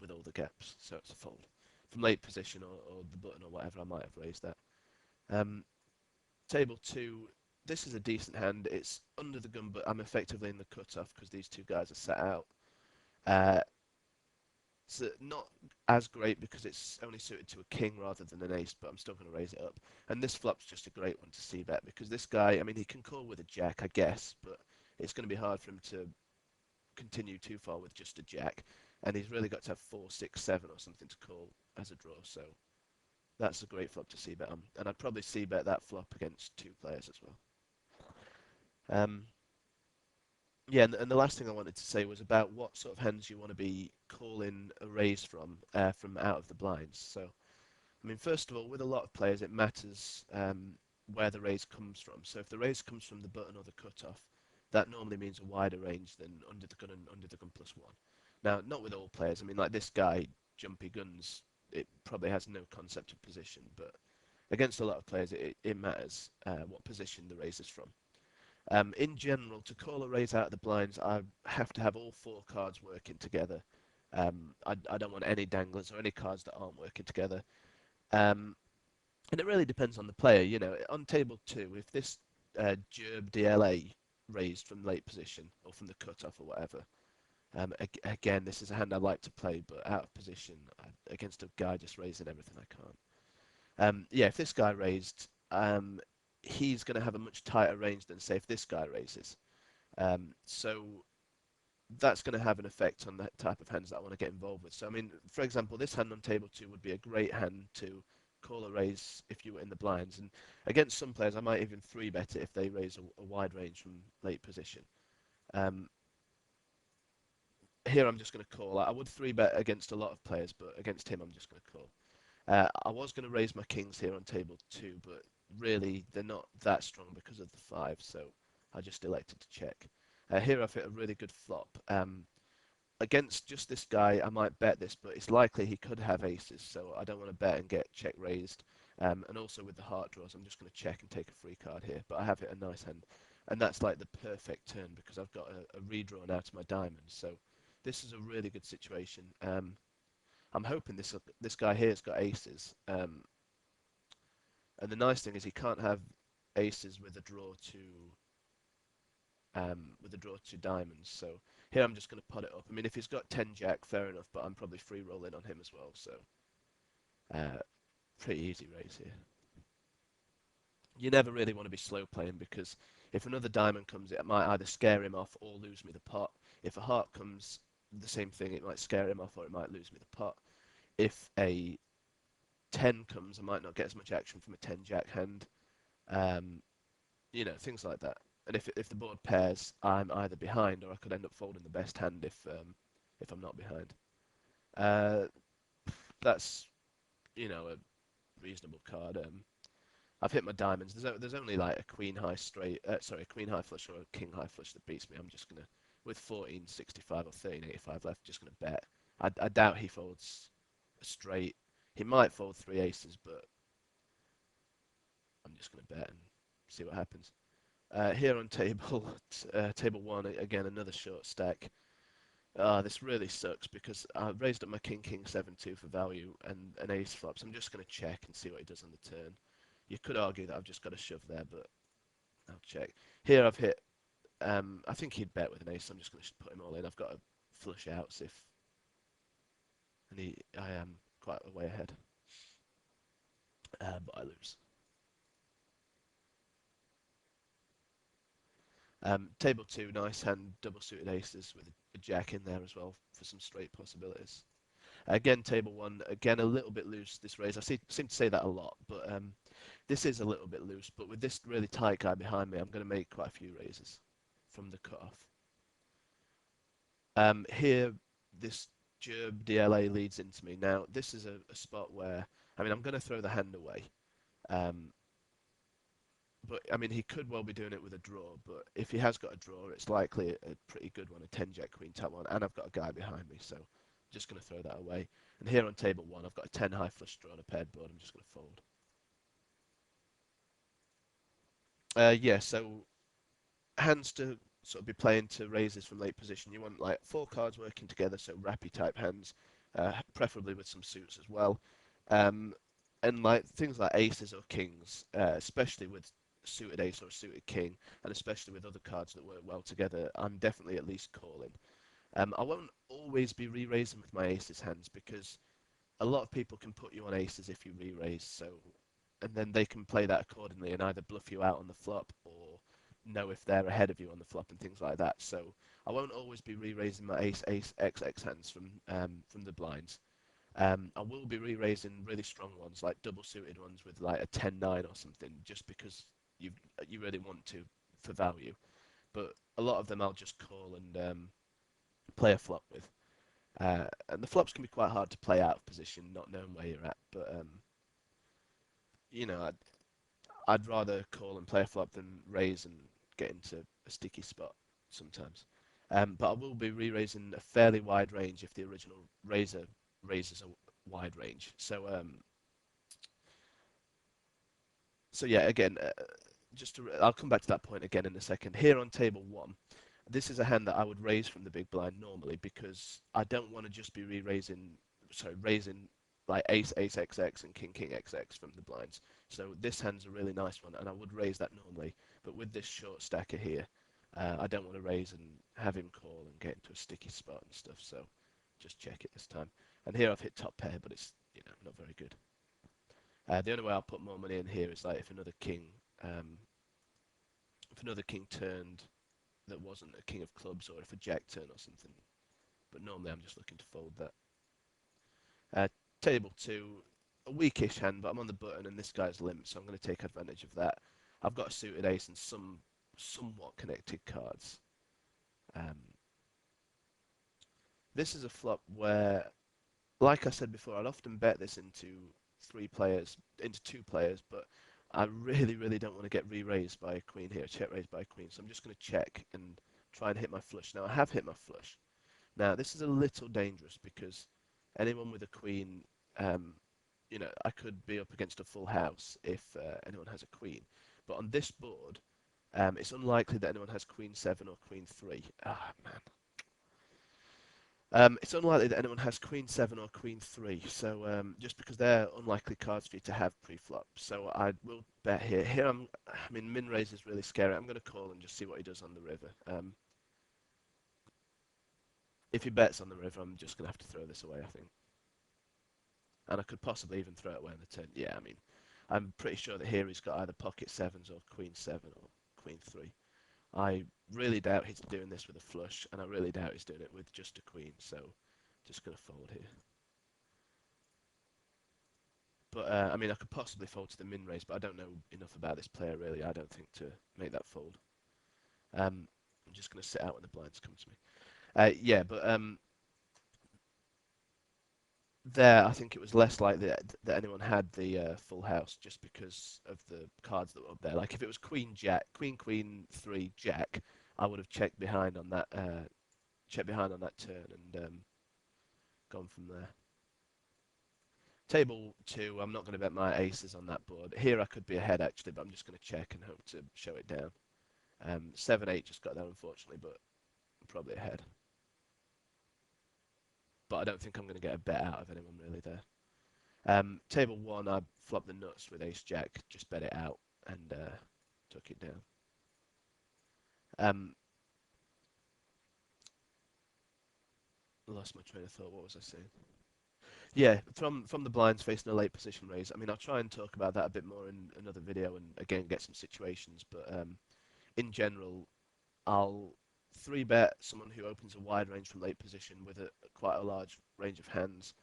with all the gaps, so it's a fold. From late position or the button or whatever, I might have raised that. Um, Table two, this is a decent hand. It's under the gun, but I'm effectively in the cutoff because these two guys are set out. Uh, it's not as great because it's only suited to a king rather than an ace, but I'm still going to raise it up. And this flop's just a great one to C bet because this guy, I mean, he can call with a jack, I guess, but it's going to be hard for him to continue too far with just a jack. And he's really got to have 4, 6, 7 or something to call as a draw. So that's a great flop to C bet on. And I'd probably C bet that flop against two players as well. Um, Yeah, and the last thing I wanted to say was about what sort of hands you want to be calling a raise from out of the blinds. So, I mean, first of all, with a lot of players, it matters where the raise comes from. So if the raise comes from the button or the cutoff, that normally means a wider range than under the gun and under the gun plus one. Now, not with all players. I mean, like this guy, Jumpy Guns, it probably has no concept of position, but against a lot of players, it matters what position the raise is from. In general, to call a raise out of the blinds, I have to have all 4 cards working together. I don't want any danglers or any cards that aren't working together. Um, And it really depends on the player. You know, on table 2, if this Gerb DLA raised from late position or from the cutoff or whatever, again, this is a hand I like to play, but out of position against a guy just raising everything I can't. Yeah, if this guy raised, he's going to have a much tighter range than, say, if this guy raises. So that's going to have an effect on the type of hands that I want to get involved with. So, I mean, for example, this hand on table 2 would be a great hand to call a raise if you were in the blinds. And against some players, I might even 3-bet it if they raise a wide range from late position. Um, Here, I'm just going to call. I would 3-bet against a lot of players, but against him, I'm just going to call. I was going to raise my kings here on table 2, but really they're not that strong because of the 5, so I just elected to check. Here I've hit a really good flop. Against just this guy, I might bet this, but it's likely he could have aces, so I don't want to bet and get check raised. And also with the heart draws, I'm just going to check and take a free card here, but I have hit a nice hand. And that's like the perfect turn because I've got a redraw now to my diamonds, so this is a really good situation. I'm hoping this guy here has got aces. And the nice thing is he can't have aces with a draw to diamonds. So here I'm just going to pot it up. I mean, if he's got 10 jack, fair enough, but I'm probably free rolling on him as well. So pretty easy raise here. You never really want to be slow playing because if another diamond comes, it might either scare him off or lose me the pot. If a heart comes, the same thing, it might scare him off or it might lose me the pot. If a 10 comes, I might not get as much action from a 10 jack hand. Um, you know, things like that. And if the board pairs, I'm either behind or I could end up folding the best hand if I'm not behind. Uh, that's a reasonable card. I've hit my diamonds. There's only like a queen high straight, sorry, a queen high flush or a king high flush that beats me. I'm just gonna with 1465 or 1385 left, just gonna bet. I doubt he folds a straight. He might fold 3 aces, but I'm just gonna bet and see what happens. Here on table 1, again another short stack. This really sucks because I raised up my king 7-2 for value and an ace flops. I'm just going to check and see what he does on the turn. You could argue that I've just got a shove there, but I'll check. Here I've hit. I think he'd bet with an ace. So I'm just going to put him all in. I've got a flush outs and I am quite a way ahead, but I lose. Table 2, nice hand, double suited aces with a jack in there as well for some straight possibilities. Again, table 1, again a little bit loose this raise. Seem to say that a lot, but this is a little bit loose. But with this really tight guy behind me, I'm going to make quite a few raises from the cutoff. Here, this Gerb DLA leads into me. Now, this is a spot where, I mean, I'm going to throw the hand away. But I mean, he could well be doing it with a draw. But if he has got a draw, it's likely a pretty good one, a 10 jack queen tap one, and I've got a guy behind me, so I'm just going to throw that away. And here on table 1, I've got a 10 high flush draw on a paired board. I'm just going to fold. Yeah, so hands to sort of be playing to raises from late position. You want like 4 cards working together, so rappy type hands, preferably with some suits as well. And like things like aces or kings, especially with suited ace or suited king, and especially with other cards that work well together, I'm definitely at least calling. I won't always be re-raising with my aces hands because a lot of people can put you on aces if you re-raise, so and then they can play that accordingly and either bluff you out on the flop or know if they're ahead of you on the flop and things like that. So I won't always be re-raising my ace XX hands from the blinds. I will be re-raising really strong ones, like double suited ones with like a 10-9 or something, just because you really want to for value. But a lot of them I'll just call and play a flop with. And the flops can be quite hard to play out of position, not knowing where you're at. But you know, I'd rather call and play a flop than raise and get into a sticky spot sometimes. But I will be re-raising a fairly wide range if the original raiser raises a wide range. So yeah, again, I'll come back to that point again in a second. Here on table 1, this is a hand that I would raise from the big blind normally because I don't want to just be raising like ace ace XX and king king XX from the blinds. So this hand's a really nice one, and I would raise that normally, but with this short stacker here, I don't want to raise and have him call and get into a sticky spot and stuff. So just check it this time. And here I've hit top pair, but it's not very good. The only way I'll put more money in here is like if another king turned that wasn't a king of clubs, or if a jack turn or something. But normally I'm just looking to fold that. Table 2, a weakish hand, but I'm on the button and this guy's limp, so I'm going to take advantage of that. I've got a suited ace and some somewhat connected cards. This is a flop where, like I said before, I'd often bet this into two players, but I really don't want to get re-raised by a queen here, check raised by a queen, so I'm just going to check and try and hit my flush. Now I have hit my flush. Now this is a little dangerous because anyone with a queen, I could be up against a full house if anyone has a queen. But on this board, it's unlikely that anyone has queen 7 or queen 3. Ah, man. It's unlikely that anyone has queen 7 or queen 3, so just because they're unlikely cards for you to have pre-flop. So I will bet here. Min raise is really scary. I'm going to call and just see what he does on the river. If he bets on the river, I'm just going to have to throw this away, I think. And I could possibly even throw it away on the turn. Yeah, I'm pretty sure that here he's got either pocket 7s or queen 7 or queen 3. I really doubt he's doing this with a flush, and I really doubt he's doing it with just a queen, so just going to fold here. But, I could possibly fold to the min raise, but I don't know enough about this player, really, I don't think, to make that fold. I'm just going to sit out when the blinds come to me. Yeah, but there, I think it was less likely that anyone had the full house just because of the cards that were up there. Like if it was Queen Jack, Queen 3 Jack, I would have checked behind on that turn and gone from there. Table 2, I'm not going to bet my aces on that board. Here I could be ahead actually, but I'm just going to check and hope to show it down. 7-8 just got there unfortunately, but I'm probably ahead. But I don't think I'm going to get a bet out of anyone really there. Table 1, I flopped the nuts with ace jack, just bet it out and took it down. Lost my train of thought. What was I saying? Yeah, from the blinds facing a late position raise. I'll try and talk about that a bit more in another video and again get some situations. But in general, I'll 3-bet someone who opens a wide range from late position with quite a large range of hands,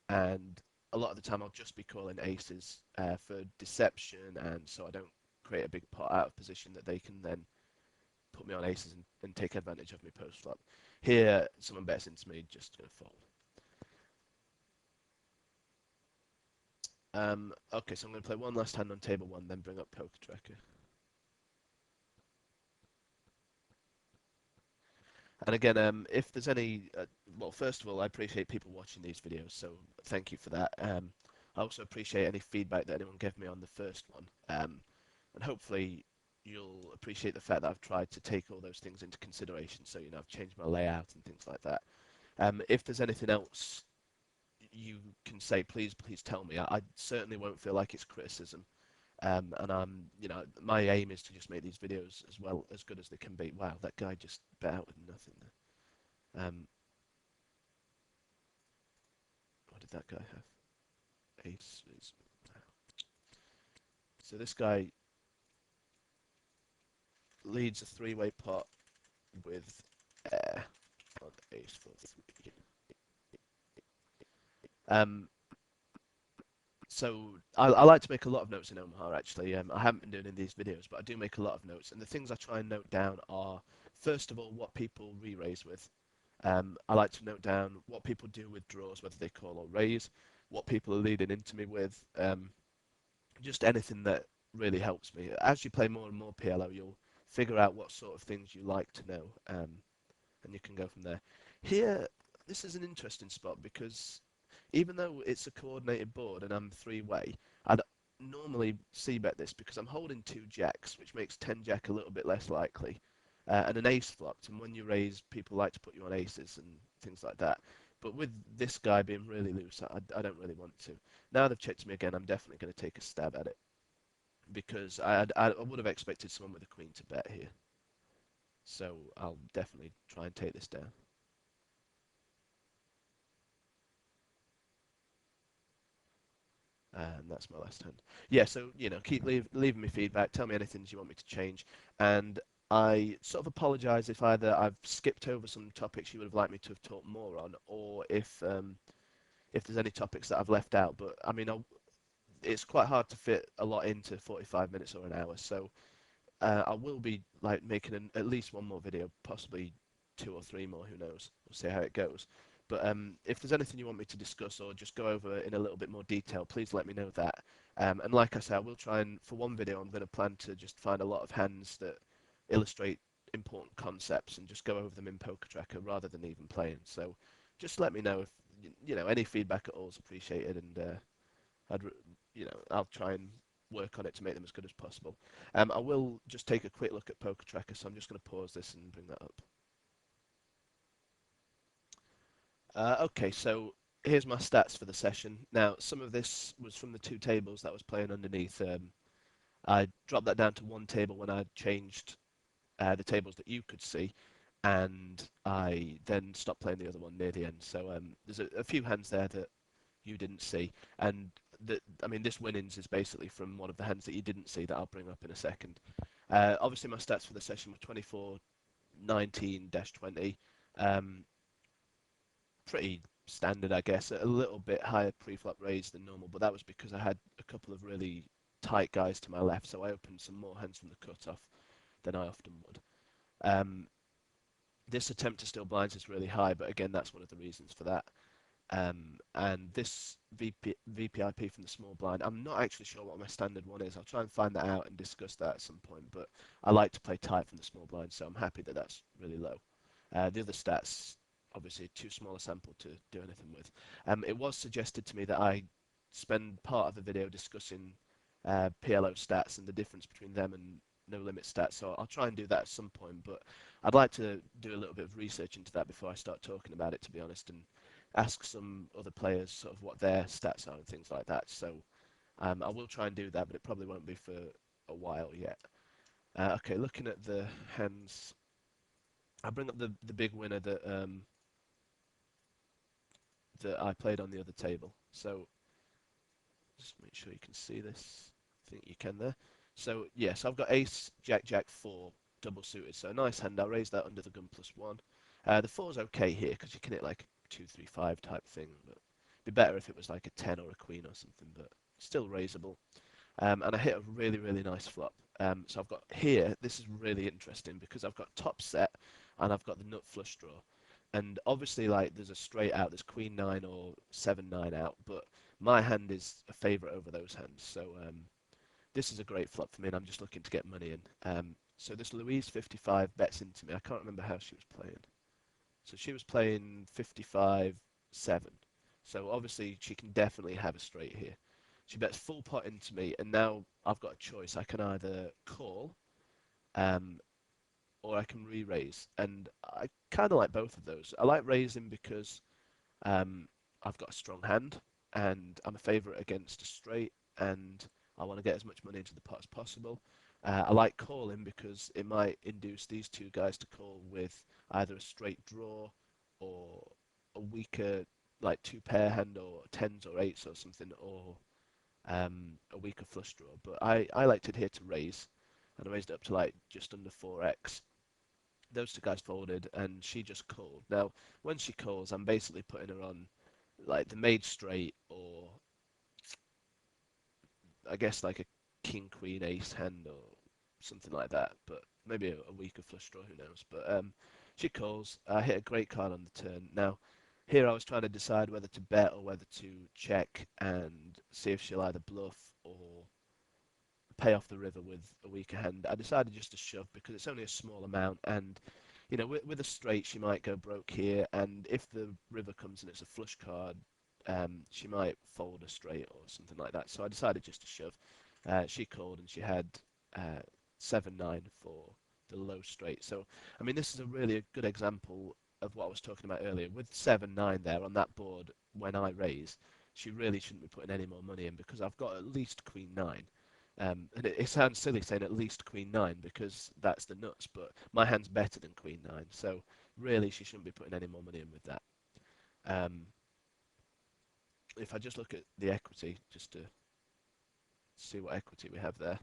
and a lot of the time I'll just be calling aces for deception, and so I don't create a big pot out of position that they can then put me on aces and take advantage of me post flop. Here, someone bets into me, just gonna fold. Okay, so I'm gonna play one last hand on table 1, then bring up Pokerstrategy. And again, if there's any, well, first of all, I appreciate people watching these videos, so thank you for that. I also appreciate any feedback that anyone gave me on the first one, and hopefully you'll appreciate the fact that I've tried to take all those things into consideration. So I've changed my layout and things like that. If there's anything else you can say, please tell me. I certainly won't feel like it's criticism. And my aim is to just make these videos as good as they can be. Wow, that guy just bet out with nothing there. What did that guy have? Ace. So this guy leads a 3-way pot with air on ace 4-3. So I like to make a lot of notes in Omaha, actually. I haven't been doing in these videos, but I do make a lot of notes. And the things I try and note down are, first of all, what people re-raise with. I like to note down what people do with draws, whether they call or raise, what people are leading into me with, just anything that really helps me. As you play more and more PLO, you'll figure out what sort of things you like to know, and you can go from there. Here, this is an interesting spot because even though it's a coordinated board and I'm 3-way, I'd normally c-bet this because I'm holding 2 jacks, which makes 10 jack a little bit less likely, and an ace flopped. And when you raise, people like to put you on aces and things like that. But with this guy being really loose, I don't really want to. Now they've checked me again, I'm definitely going to take a stab at it because I would have expected someone with a queen to bet here. So I'll definitely try and take this down. And that's my last hand. Yeah, so keep leaving me feedback. Tell me anything you want me to change, and I sort of apologise if either I've skipped over some topics you would have liked me to have talked more on, or if there's any topics that I've left out. But I mean, it's quite hard to fit a lot into 45 minutes or an hour, so I will be like making at least one more video, possibly two or three more. Who knows? We'll see how it goes. But if there's anything you want me to discuss or just go over in a little bit more detail, please let me know that. And like I said, I will try and for one video, I'm going to plan to just find a lot of hands that illustrate important concepts and just go over them in Poker Tracker rather than even playing. So just let me know if any feedback at all is appreciated, and I'd I'll try and work on it to make them as good as possible. I will just take a quick look at Poker Tracker, so I'm just going to pause this and bring that up. Okay, so here's my stats for the session. Now, some of this was from the two tables that I was playing underneath. I dropped that down to one table when I changed the tables that you could see, and I then stopped playing the other one near the end. So there's a few hands there that you didn't see, and I mean, this winnings is basically from one of the hands that you didn't see that I'll bring up in a second. Obviously, my stats for the session were 24, 19-20. Pretty standard, I guess. A little bit higher pre-flop raise than normal, but that was because I had a couple of really tight guys to my left, so I opened some more hands from the cutoff than I often would. This attempt to steal blinds is really high, but again, that's one of the reasons for that. And this VPIP from the small blind, I'm not actually sure what my standard one is. I'll try and find that out and discuss that at some point, but I like to play tight from the small blind, so I'm happy that that's really low. The other stats, obviously too small a sample to do anything with. It was suggested to me that I spend part of the video discussing PLO stats and the difference between them and no limit stats, so I'll try and do that at some point, but I'd like to do a little bit of research into that before I start talking about it, to be honest, and ask some other players sort of what their stats are and things like that. So I will try and do that, but it probably won't be for a while yet. Okay, looking at the hands, I bring up the big winner that I played on the other table. So just make sure you can see this. I think you can there. So yes, I've got ace, jack, jack, four, double suited. So a nice hand. I'll raise that under the gun +1. The four's okay here because you can hit like 2, 3, 5 type thing, but it'd be better if it was like a 10 or a queen or something, but still raisable. And I hit a really, really nice flop. So I've got here, this is really interesting because I've got top set and I've got the nut flush draw. And obviously, like, there's a straight out, there's queen 9 or 7-9 out, but my hand is a favourite over those hands. So this is a great flop for me, and I'm just looking to get money in. So this Louise 55 bets into me. I can't remember how she was playing. So she was playing 55-7. So obviously she can definitely have a straight here. She bets full pot into me, and now I've got a choice. I can either call, um, or I can re-raise. And I kind of like both of those. I like raising because um, I've got a strong hand, and I'm a favourite against a straight, and I want to get as much money into the pot as possible. I like calling because it might induce these two guys to call with either a straight draw or a weaker, like two pair hand or tens or eights or something, or a weaker flush draw. But I liked it here to raise, and I raised it up to like just under 4x. Those two guys folded, and she just called. Now, when she calls, I'm basically putting her on like the made straight, or I guess like a king queen ace hand or something like that. But maybe a weaker flush draw, who knows? But she calls. I hit a great card on the turn. Now, here I was trying to decide whether to bet or whether to check and see if she'll either bluff or pay off the river with a weaker hand. I decided just to shove because it's only a small amount, and with a straight she might go broke here, and if the river comes and it's a flush card, she might fold a straight or something like that. So I decided just to shove. She called and she had 7-9 for the low straight. So I mean, this is a really good example of what I was talking about earlier. With 7-9 there on that board, when I raise, she really shouldn't be putting any more money in because I've got at least Queen 9. And it sounds silly saying at least Queen 9 because that's the nuts, but my hand's better than Queen 9, so really she shouldn't be putting any more money in with that. Um, if I just look at the equity, just to see what equity we have there.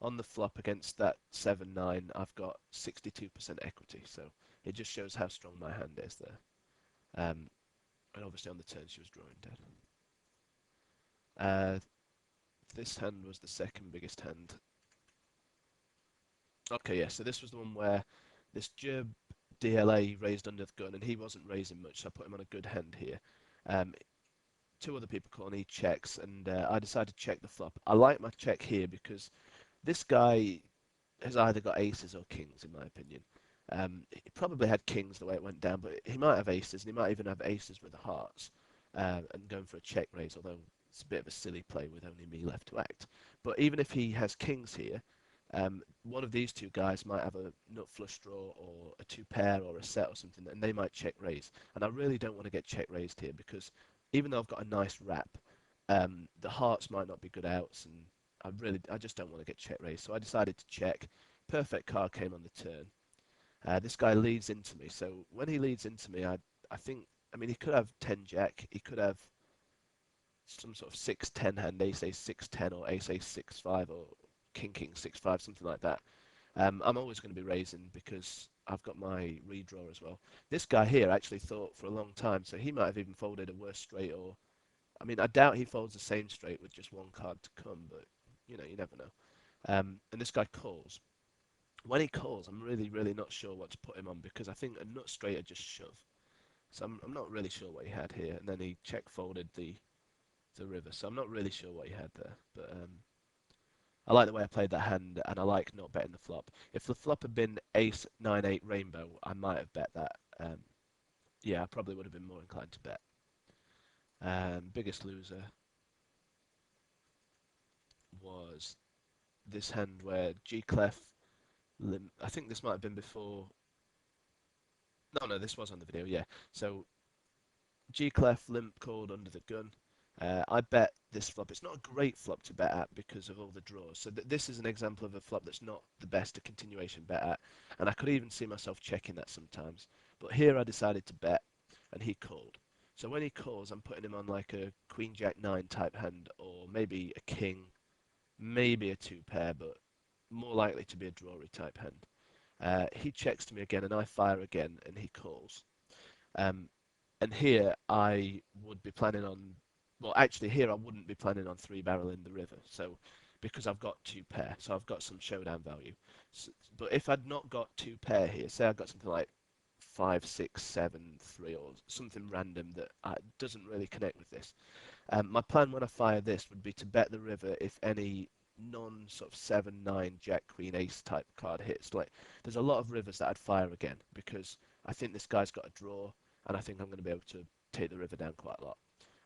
On the flop against that 7-9, I've got 62% equity, so it just shows how strong my hand is there. And obviously on the turn she was drawing dead. This hand was the second biggest hand. Okay, yeah, so this was the one where this Gerb DLA raised under the gun, and he wasn't raising much, so I put him on a good hand here. Two other people call, and he checks, and I decided to check the flop. I like my check here because this guy has either got aces or kings, in my opinion. He probably had kings the way it went down, but he might have aces, and he might even have aces with the hearts, and going for a check raise, although it's a bit of a silly play with only me left to act. But even if he has kings here, one of these two guys might have a nut flush draw or a two pair or a set or something, and they might check raise. And I really don't want to get check raised here because even though I've got a nice wrap, the hearts might not be good outs, and I just don't want to get check raised. So I decided to check. Perfect card came on the turn. This guy leads into me. So when he leads into me, I think, I mean, he could have 10 jack. He could have some sort of 6-10 hand, ace ace 6-10 or ace ace 6-5 or king king 6-5, something like that. I'm always going to be raising because I've got my redraw as well. This guy here actually thought for a long time, so he might have even folded a worse straight, or I mean, I doubt he folds the same straight with just one card to come, but you know, you never know. And this guy calls. When he calls, I'm really, really not sure what to put him on because I think a nut straight would just shove. So I'm not really sure what he had here. And then he check folded the river, so I'm not really sure what he had there. But I like the way I played that hand, and I like not betting the flop. If the flop had been ace 9-8 rainbow, I might have bet that. Yeah, I probably would have been more inclined to bet. Biggest loser was this hand where G clef limp. I think this might have been before. No, no, this was on the video. Yeah. So G clef limp called under the gun. I bet this flop. It's not a great flop to bet at because of all the draws. So this is an example of a flop that's not the best to continuation bet at, and I could even see myself checking that sometimes. But here I decided to bet, and he called. So when he calls, I'm putting him on like a Queen Jack 9 type hand, or maybe a King, maybe a two pair, but more likely to be a drawy type hand. He checks to me again, and I fire again, and he calls. Um, and here I would be planning on, well, actually here I wouldn't be planning on three barreling the river. So because I've got two pair, so I've got some showdown value. So, but if I'd not got two pair here, say I got something like 5-6-7-3 or something random that doesn't really connect with this. My plan when I fire this would be to bet the river if any non sort of 7-9 Jack Queen Ace type card hits. Like there's a lot of rivers that I'd fire again because I think this guy's got a draw, and I think I'm going to be able to take the river down quite a lot.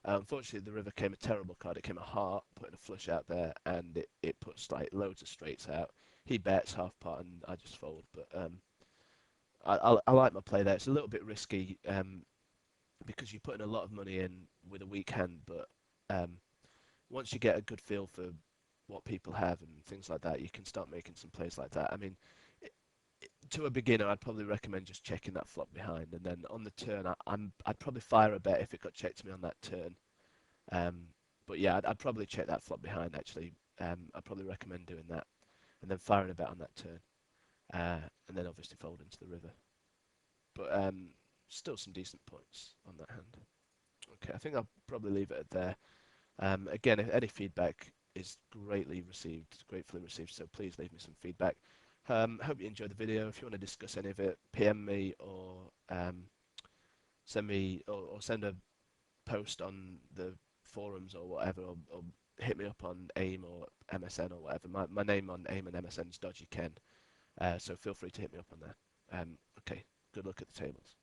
Unfortunately, the river came a terrible card. It came a heart, putting a flush out there, and it puts like loads of straights out. He bets half pot, and I just fold. But I like my play there. It's a little bit risky because you're putting a lot of money in with a weak hand, but once you get a good feel for what people have and things like that, you can start making some plays like that. I mean, to a beginner, I'd probably recommend just checking that flop behind, and then on the turn, I'd probably fire a bet if it got checked to me on that turn. Um, but yeah, I'd probably check that flop behind actually. I'd probably recommend doing that, and then firing a bet on that turn, and then obviously fold into the river. But still some decent points on that hand. Okay, I think I'll probably leave it at there. Again, if any feedback is greatly received, gratefully received, so please leave me some feedback. Hope you enjoyed the video. If you want to discuss any of it, PM me or send me or send a post on the forums or whatever, or hit me up on AIM or MSN or whatever. My name on AIM and MSN is Dodgy Ken, so feel free to hit me up on there. Okay, good luck at the tables.